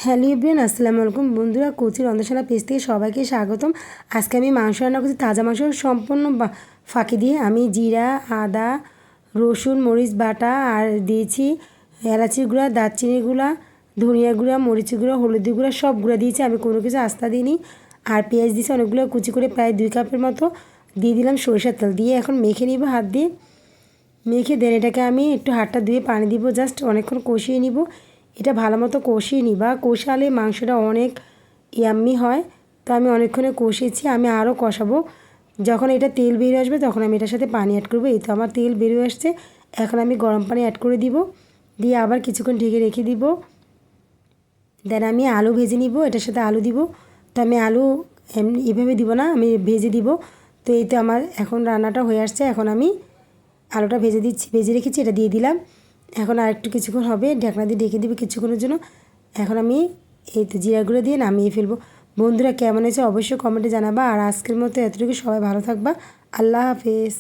Hello everyone, আসসালামু আলাইকুম বন্ধুরা। কচি রন্ধনশালা পেজ থেকে সবাইকে স্বাগতম। আজকে আমি মাংস রান্না করছি, তাজা মাংস। সম্পূর্ণ ফাঁকি দিয়ে আমি জিরা, আদা, রসুন, মরিচ বাটা আর দিয়েছি এলাচির গুঁড়া, দারচিনির গুঁড়া, ধনিয়া গুঁড়া, মরিচের গুঁড়া, হলুদের গুঁড়া, সব গুঁড়া দিয়েছি। আমি কোনো কিছু আস্তা দিইনি। আর পেঁয়াজ দিয়েছি অনেকগুলো কুচি করে, প্রায় 2 কাপের মতো। দিয়ে দিলাম সরিষার তেল, দিয়ে এখন মেখে নিব হাত দিয়ে। মেখে দেন এটাকে আমি একটু হাতটা ধুয়ে পানি দিব, জাস্ট অনেকক্ষণ কষিয়ে নিব। এটা ভালো মতো কষিয়ে নিবা, কষালে মাংসটা অনেক ইয়াম্মি হয়। তো আমি অনেকক্ষণে কষিয়েছি, আমি আরও কষাবো। যখন এটা তেল বেরিয়ে আসবে তখন আমি এটার সাথে পানি অ্যাড করবো। এই তো আমার তেল বেরিয়ে আসছে, এখন আমি গরম পানি অ্যাড করে দিব, দিয়ে আবার কিছুক্ষণ ঢেকে রেখে দিব। দেন আমি আলু ভেজে নিব, এটার সাথে আলু দিব। তো আমি আলু এভাবে দিব না, আমি ভেজে দিব। তো এই তো আমার এখন রান্নাটা হয়ে আসছে। এখন আমি আলুটা ভেজে রেখেছি, এটা দিয়ে দিলাম। এখন আর একটু কিছুক্ষণ হবে, ঢাকনা দিয়ে ঢেকে দিব কিছুক্ষণের জন্য। এখন আমি এই তো জিরা গুঁড়ো দিয়ে নামিয়ে ফেলবো। বন্ধুরা কেমন হয়েছে অবশ্যই কমেন্টে জানাবা। আর আজকের মতো এতটুকু, সবাই ভালো থাকবা। আল্লাহ হাফেজ।